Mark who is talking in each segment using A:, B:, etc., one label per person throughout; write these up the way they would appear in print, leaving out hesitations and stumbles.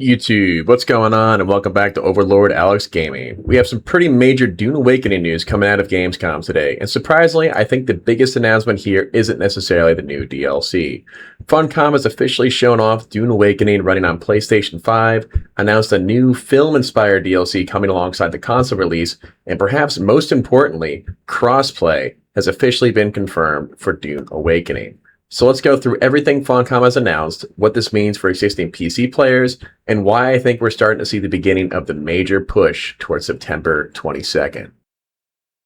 A: YouTube, what's going on? And welcome back to Overlord Alex Gaming. We have some pretty major Dune Awakening news coming out of Gamescom today, and surprisingly, I think the biggest announcement here isn't necessarily the new DLC. Funcom has officially shown off Dune Awakening running on PlayStation 5, announced a new film-inspired DLC coming alongside the console release, and perhaps most importantly, Crossplay has officially been confirmed for Dune Awakening. So let's go through everything Funcom has announced, what this means for existing PC players, and why I think we're starting to see the beginning of the major push towards September 22nd.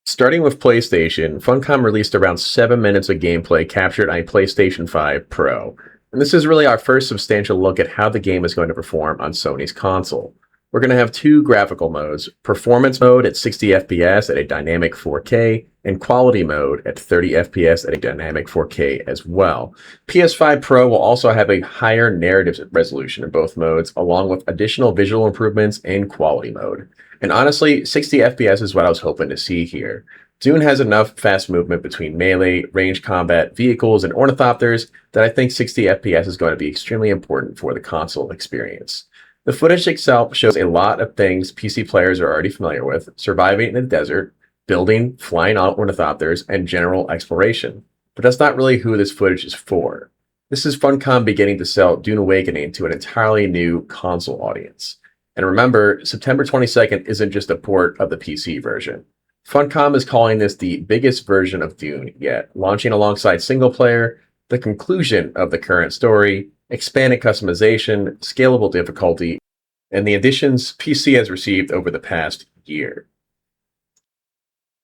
A: Starting with PlayStation, Funcom released around 7 minutes of gameplay captured on a PlayStation 5 Pro. And this is really our first substantial look at how the game is going to perform on Sony's console. We're going to have two graphical modes, performance mode at 60 FPS at a dynamic 4K, and quality mode at 30 FPS at a dynamic 4K as well. PS5 Pro will also have a higher narrative resolution in both modes, along with additional visual improvements in quality mode. And honestly, 60 FPS is what I was hoping to see here. Dune has enough fast movement between melee, range combat, vehicles, and ornithopters that I think 60 FPS is going to be extremely important for the console experience. The footage itself shows a lot of things PC players are already familiar with: surviving in the desert, building, flying ornithopters, and general exploration. But that's not really who this footage is for. This is Funcom beginning to sell Dune Awakening to an entirely new console audience. And remember, September 22nd isn't just a port of the PC version. Funcom is calling this the biggest version of Dune yet, launching alongside single player, the conclusion of the current story, expanded customization, scalable difficulty, and the additions PC has received over the past year.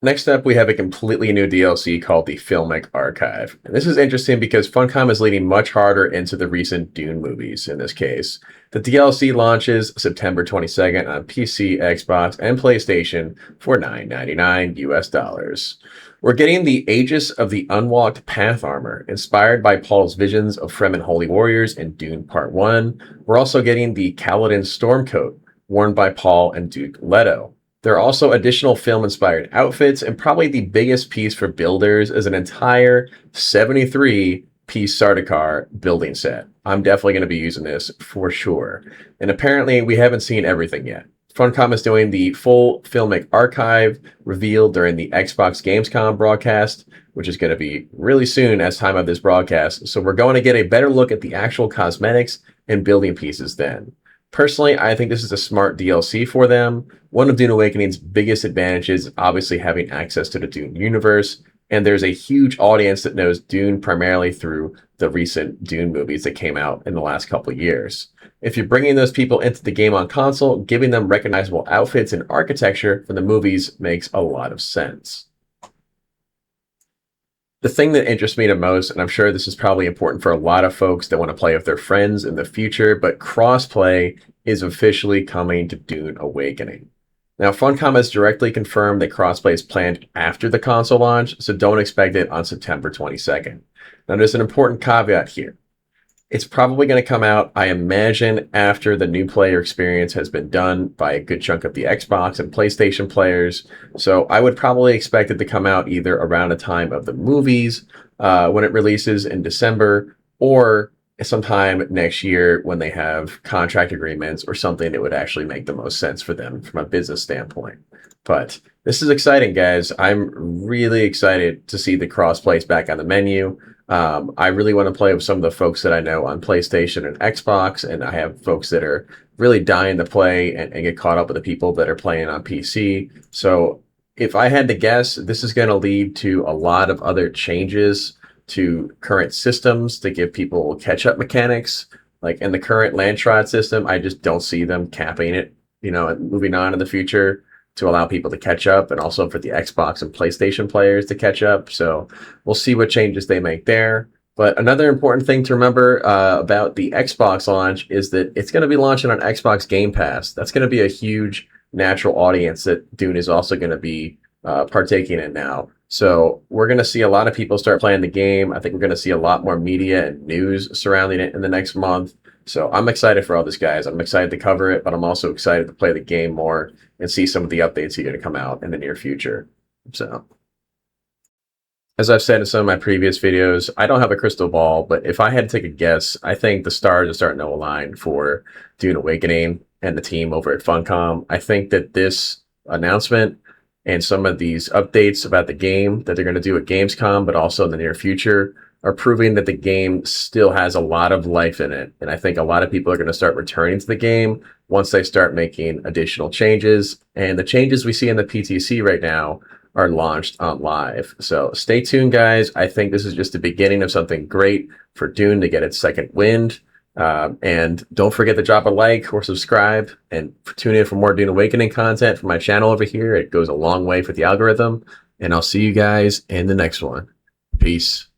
A: Next up, we have a completely new DLC called the Filmic Archive. And this is interesting because Funcom is leaning much harder into the recent Dune movies in this case. The DLC launches September 22nd on PC, Xbox, and PlayStation for $9.99 US. We're getting the Aegis of the Unwalked Path armor, inspired by Paul's visions of Fremen Holy Warriors in Dune Part 1. We're also getting the Kaladin Stormcoat, worn by Paul and Duke Leto. There are also additional film-inspired outfits, and probably the biggest piece for builders is an entire 73-piece Sardaukar building set. I'm definitely going to be using this for sure. And apparently, we haven't seen everything yet. Funcom is doing the full Filmic Archive revealed during the Xbox Gamescom broadcast, which is going to be really soon as time of this broadcast. So we're going to get a better look at the actual cosmetics and building pieces then. Personally, I think this is a smart DLC for them. One of Dune Awakening's biggest advantages is obviously having access to the Dune universe, and there's a huge audience that knows Dune primarily through the recent Dune movies that came out in the last couple of years. If you're bringing those people into the game on console, giving them recognizable outfits and architecture from the movies makes a lot of sense. The thing that interests me the most, and I'm sure this is probably important for a lot of folks that want to play with their friends in the future, but crossplay is officially coming to Dune Awakening. Now, Funcom has directly confirmed that crossplay is planned after the console launch, so don't expect it on September 22nd. Now, there's an important caveat here. It's probably going to come out, I imagine, after the new player experience has been done by a good chunk of the Xbox and PlayStation players. So I would probably expect it to come out either around the time of the movies, when it releases in December, or sometime next year when they have contract agreements or something that would actually make the most sense for them from a business standpoint. But this is exciting, guys. I'm really excited to see the crossplays back on the menu. I really want to play with some of the folks that I know on PlayStation and Xbox, and I have folks that are really dying to play and get caught up with the people that are playing on PC. So if I had to guess, this is going to lead to a lot of other changes to current systems to give people catch-up mechanics. Like in the current Landshot system, I just don't see them capping it, and moving on in the future to allow people to catch up, and also for the Xbox and PlayStation players to catch up. So we'll see what changes they make there. But another important thing to remember about the Xbox launch is that it's going to be launching on Xbox Game Pass. That's going to be a huge natural audience that Dune is also going to be partaking in now. So we're going to see a lot of people start playing the game. I think we're going to see a lot more media and news surrounding it in the next month. So I'm excited for all this, guys. I'm excited to cover it, but I'm also excited to play the game more and see some of the updates that are going to come out in the near future. So As I've said in some of my previous videos, I don't have a crystal ball, but if I had to take a guess, I think the stars are starting to align for Dune Awakening and the team over at Funcom. I think that this announcement and some of these updates about the game that they're going to do at Gamescom, but also in the near future, are proving that the game still has a lot of life in it. And I think a lot of people are going to start returning to the game once they start making additional changes. And the changes we see in the PTC right now are launched on live. So stay tuned, guys. I think this is just the beginning of something great for Dune to get its second wind. And don't forget to drop a like or subscribe and tune in for more Dune Awakening content from my channel over here. It goes a long way for the algorithm. And I'll see you guys in the next one. Peace.